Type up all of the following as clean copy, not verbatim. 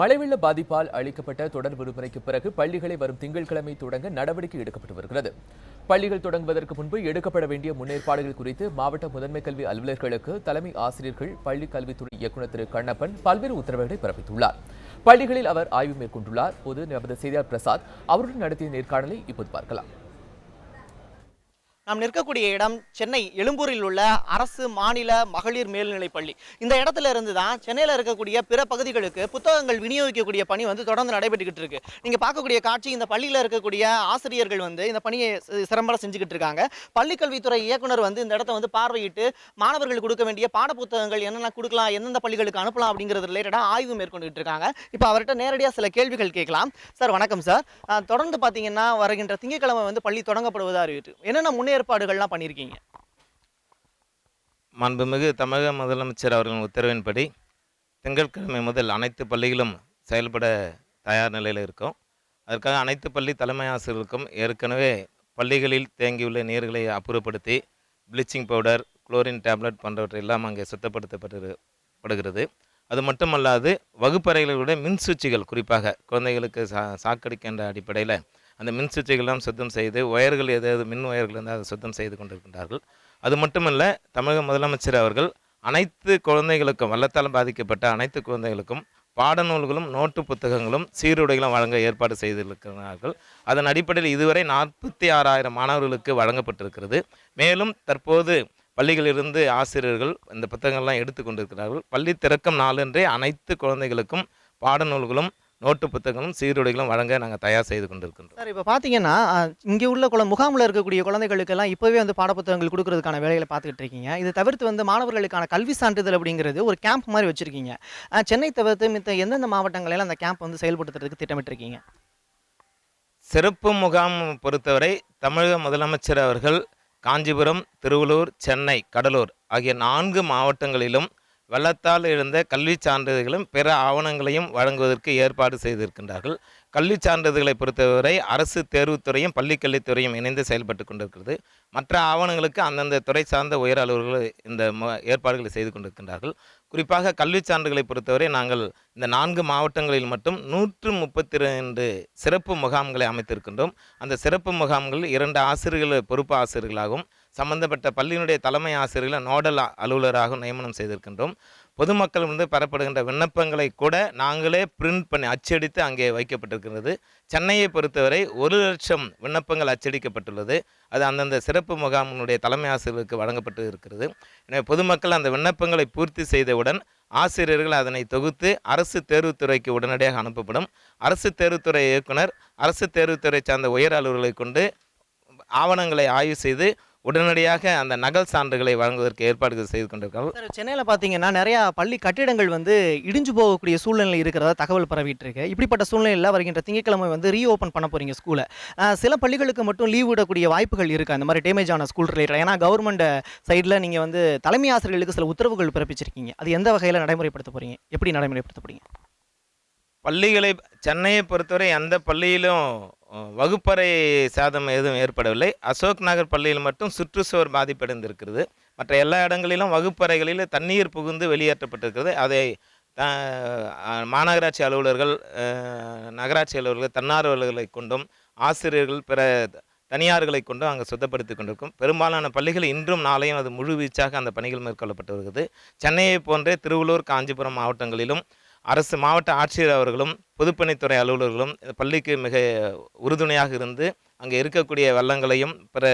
மழை வெள்ள பாதிப்பால் அளிக்கப்பட்ட தொடர் விடுமுறைக்கு பிறகு பள்ளிகளை வரும் திங்கட்கிழமை தொடங்க நடவடிக்கை எடுக்கப்பட்டு வருகிறது. பள்ளிகள் தொடங்குவதற்கு முன்பு எடுக்கப்பட வேண்டிய முன்னேற்பாடுகள் குறித்து மாவட்ட முதன்மை கல்வி அலுவலர்களுக்கு தலைமை ஆசிரியர்கள், பள்ளி கல்வித்துறை இயக்குநர் திரு கண்ணப்பன் பல்வேறு உத்தரவுகளை பிறப்பித்துள்ளார். பள்ளிகளில் அவர் ஆய்வு மேற்கொண்டுள்ளார். பொது நமது செய்தியாளர் பிரசாத் அவருடன் நடத்திய நேர்காணலை இப்போது பார்க்கலாம். நாம் நிற்கக்கூடிய இடம் சென்னை எழும்பூரில் உள்ள அரசு மாநில மகளிர் மேல்நிலைப் பள்ளி. இந்த இடத்துல இருந்து தான் சென்னையில் இருக்கக்கூடிய பிற பகுதிகளுக்கு புத்தகங்கள் விநியோகிக்கக்கூடிய பணி தொடர்ந்து நடைபெற்றுக்கிட்டு இருக்கு. நீங்க பார்க்கக்கூடிய காட்சி, இந்த பள்ளியில் இருக்கக்கூடிய ஆசிரியர்கள் இந்த பணியை சிறப்பாக செஞ்சுக்கிட்டு இருக்காங்க. பள்ளிக்கல்வித்துறை இயக்குனர் இந்த இடத்த பார்வையிட்டு மாணவர்களுக்கு கொடுக்க வேண்டிய பாட புத்தகங்கள் என்னென்ன கொடுக்கலாம், எந்தெந்த பள்ளிகளுக்கு அனுப்பலாம் அப்படிங்கிறது ரிலேட்டடாக ஆய்வு மேற்கொண்டுகிட்டு இருக்காங்க. இப்போ அவர்கிட்ட நேரடியாக சில கேள்விகள் கேட்கலாம். சார் வணக்கம் சார். தொடர்ந்து பார்த்தீங்கன்னா வருகின்ற திங்கட்கிழமை பள்ளி தொடங்கப்படுவதாக அறிவித்து என்னென்ன ஏற்பாடுகள்லாம் பண்ணியிருக்கீங்க? மாண்புமிகு தமிழக முதலமைச்சர் அவர்களின் உத்தரவின்படி திங்கட்கிழமை முதல் அனைத்து பள்ளிகளும் செயல்பட தயார் நிலையில் இருக்கும். அதற்காக அனைத்து பள்ளி தலைமை ஆசிரியர்களுக்கும் ஏற்கனவே பள்ளிகளில் தேங்கியுள்ள நீர்களை அப்புறப்படுத்தி ப்ளீச்சிங் பவுடர், குளோரின் டேப்லெட் போன்றவற்றை எல்லாம் அங்கே சுத்தப்படுத்தப்படுகிறது. அது மட்டுமல்லாது வகுப்பறைகளுடைய மின் சுவிட்சுகள், குறிப்பாக குழந்தைகளுக்கு சாக்கடிக்கின்ற அடிப்படையில் அந்த மின் சுவிட்சுகளெல்லாம் சுத்தம் செய்து, ஒயர்கள் ஏதாவது மின் ஒயர்கள் இருந்தால் அதை சுத்தம் செய்து கொண்டிருக்கின்றார்கள். அது மட்டுமல்ல, தமிழக முதலமைச்சர் அவர்கள் அனைத்து குழந்தைகளுக்கும், வெள்ளத்தால் பாதிக்கப்பட்ட அனைத்து குழந்தைகளுக்கும் பாடநூல்களும் நோட்டு புத்தகங்களும் சீருடைகளும் வழங்க ஏற்பாடு செய்திருக்கிறார்கள். அதன் அடிப்படையில் இதுவரை 46,000 மாணவர்களுக்கு வழங்கப்பட்டிருக்கிறது. மேலும் தற்போது பள்ளிகளிலிருந்து ஆசிரியர்கள் இந்த புத்தகங்கள்லாம் எடுத்து கொண்டிருக்கிறார்கள். பள்ளி திறக்கும் நாளன்றே அனைத்து குழந்தைகளுக்கும் பாடநூல்களும் நோட்டு புத்தகங்களும் சீருடைகளும் வழங்க நாங்கள் தயார் செய்து கொண்டிருக்கின்றோம். சார், இப்போ பார்த்தீங்கன்னா இங்கே உள்ள முகாமில் இருக்கக்கூடிய குழந்தைகளுக்கெல்லாம் இப்போவே பாடப்புத்தகங்கள் கொடுக்கறதுக்கான வேலைகளை பார்த்துக்கிட்டு இருக்கீங்க. இது தவிர்த்து மாணவர்களுக்கான கல்வி சான்றிதழ் அப்படிங்கிறது ஒரு கேம்ப் மாதிரி வச்சுருக்கீங்க. சென்னை தவிர்த்து மித்த எந்தெந்த மாவட்டங்களில் அந்த கேம்ப் செயல்படுத்துறதுக்கு திட்டமிட்டிருக்கீங்க? சிறப்பு முகாம் பொறுத்தவரை தமிழக முதலமைச்சர் அவர்கள் காஞ்சிபுரம், திருவள்ளூர், சென்னை, கடலூர் ஆகிய 4 மாவட்டங்களிலும் வெள்ளத்தால் எழுந்த கல்வி சான்றிதழ்களும் பிற ஆவணங்களையும் வழங்குவதற்கு ஏற்பாடு செய்திருக்கின்றார்கள். கல்வி சான்றிதழ்களை பொறுத்தவரை அரசு தேர்வுத்துறையும் பள்ளிக்கல்வித்துறையும் இணைந்து செயல்பட்டு கொண்டிருக்கிறது. மற்ற ஆவணங்களுக்கு அந்தந்த துறை சார்ந்த உயர் அலுவலர்கள் இந்த ஏற்பாடுகளை செய்து கொண்டிருக்கின்றார்கள். குறிப்பாக கல்வி சான்றுகளை பொறுத்தவரை நாங்கள் இந்த 4 மாவட்டங்களில் மட்டும் 132 சிறப்பு முகாம்களை அமைத்திருக்கின்றோம். அந்த சிறப்பு முகாம்களில் 2 ஆசிரியர்கள் பொறுப்பு ஆசிரியர்களாகவும் சம்பந்தப்பட்ட பள்ளியினுடைய தலைமை ஆசிரியர்களை நோடல் அலுவலராக நியமனம் செய்திருக்கின்றோம். பொதுமக்கள் பெறப்படுகின்ற விண்ணப்பங்களை கூட நாங்களே பிரிண்ட் பண்ணி அச்சடித்து அங்கே வைக்கப்பட்டிருக்கிறது. சென்னையை பொறுத்தவரை 1,00,000 விண்ணப்பங்கள் அச்சடிக்கப்பட்டுள்ளது. அது அந்தந்த சிறப்பு முகாமினுடைய தலைமை ஆசிரியர்களுக்கு வழங்கப்பட்டு இருக்கிறது. எனவே பொதுமக்கள் அந்த விண்ணப்பங்களை பூர்த்தி செய்தவுடன் ஆசிரியர்கள் அதனை தொகுத்து அரசு தேர்வுத்துறைக்கு உடனடியாக அனுப்பப்படும். அரசு தேர்வுத்துறை இயக்குனர், அரசு தேர்வுத்துறை சார்ந்த உயர் அலுவலர்களை கொண்டு ஆவணங்களை ஆய்வு செய்து உடனடியாக அந்த நகல் சான்றுகளை வழங்குவதற்கு ஏற்பாடுகள் செய்து கொண்டிருக்கிறார்கள். சார், சென்னையில் பார்த்தீங்கன்னா நிறையா பள்ளி கட்டிடங்கள் இடிஞ்சு போகக்கூடிய சூழ்நிலை இருக்கிறதா தகவல் பரவிட்டு இருக்கு. இப்படிப்பட்ட சூழ்நிலையில் வருகின்ற திங்கட்கிழமை ரீஓப்பன் பண்ண போகிறீங்க ஸ்கூலை. சில பள்ளிகளுக்கு மட்டும் லீவ் விடக்கூடிய வாய்ப்புகள் இருக்குது அந்த மாதிரி டேமேஜ் ஆன ஸ்கூல் ரிலேட்டட். ஏன்னா கவர்மெண்ட் சைடில் நீங்கள் தலைமை ஆசிரியர்களுக்கு சில உத்தரவுகள் பிறப்பிச்சிருக்கீங்க. அது எந்த வகையில் நடைமுறைப்படுத்த போகிறீங்க, எப்படி நடைமுறைப்படுத்த போகிறீங்க? பள்ளிகளை சென்னையை பொறுத்தவரை எந்த பள்ளியிலும் வகுப்பறை சேதம் எதுவும் ஏற்படவில்லை. அசோக் நகர் பள்ளியில் மட்டும் சுற்றுச்சுவர் பாதிப்படைந்திருக்கிறது. மற்ற எல்லா இடங்களிலும் வகுப்பறைகளில் தண்ணீர் புகுந்து வெளியேற்றப்பட்டிருக்கிறது. அதை மாநகராட்சி அலுவலர்கள், நகராட்சி அலுவலர்கள், தன்னார்வலர்களை கொண்டும் ஆசிரியர்கள், பிற தனியார்களை கொண்டும் அங்கே சுத்தப்படுத்தி கொண்டிருக்கும். பெரும்பாலான பள்ளிகள் இன்றும் நாளையும் அது முழு வீச்சாக அந்த பணிகள் மேற்கொள்ளப்பட்டு வருகிறது. சென்னையை போன்றே திருவள்ளூர், காஞ்சிபுரம் மாவட்டங்களிலும் அரசு மாவட்ட ஆட்சியர் அவர்களும் பொதுப்பணித்துறை அலுவலர்களும் பள்ளிக்கு மிக உறுதுணையாக இருந்து அங்கே இருக்கக்கூடிய வெள்ளங்களையும் பிற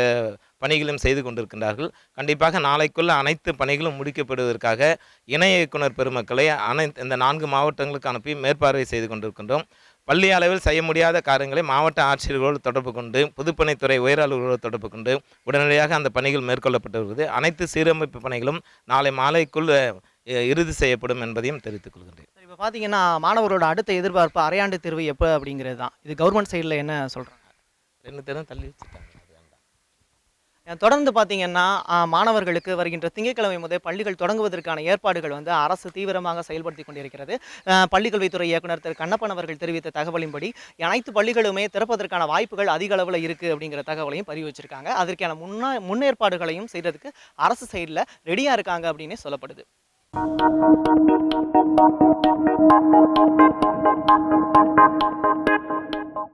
பணிகளையும் செய்து கொண்டிருக்கின்றார்கள். கண்டிப்பாக நாளைக்குள்ள அனைத்து பணிகளும் முடிக்கப்படுவதற்காக இணை இயக்குனர் பெருமக்களை இந்த 4 மாவட்டங்களுக்கு அனுப்பி மேற்பார்வை செய்து கொண்டிருக்கின்றோம். பள்ளி அளவில் செய்ய முடியாத காரியங்களை மாவட்ட ஆட்சியர்களோடு தொடர்பு கொண்டு, பொதுப்பணித்துறை உயர் அலுவலர்களோடு தொடர்பு கொண்டு உடனடியாக அந்த பணிகள் மேற்கொள்ளப்பட்டு வருகிறது. அனைத்து சீரமைப்பு பணிகளும் நாளை மாலைக்குள் இறுதி செய்யப்படும் என்பதையும் தெரிவித்துக் கொள்கின்றேன். இப்போ பார்த்தீங்கன்னா மாணவர்களோட அடுத்த எதிர்பார்ப்பு அரையாண்டு தேர்வு எப்போ அப்படிங்கிறது தான். இது கவர்மெண்ட் சைடில் என்ன சொல்கிறாங்க? 2 தேர்வும் தள்ளி வச்சுட்டாங்க. தொடர்ந்து பார்த்தீங்கன்னா மாணவர்களுக்கு வருகின்ற திங்கட்கிழமை முதல் பள்ளிகள் தொடங்குவதற்கான ஏற்பாடுகள் அரசு தீவிரமாக செயல்படுத்தி கொண்டிருக்கிறது. பள்ளிக்கல்வித்துறை இயக்குனர் திரு கண்ணப்பன் அவர்கள் தெரிவித்த தகவலின்படி அனைத்து பள்ளிகளுமே திறப்பதற்கான வாய்ப்புகள் அதிக அளவில் இருக்குது அப்படிங்கிற தகவலையும் பதிவு வச்சிருக்காங்க. அதற்கான முன்னேற்பாடுகளையும் செய்கிறதுக்கு அரசு சைடில் ரெடியாக இருக்காங்க அப்படின்னு சொல்லப்படுது.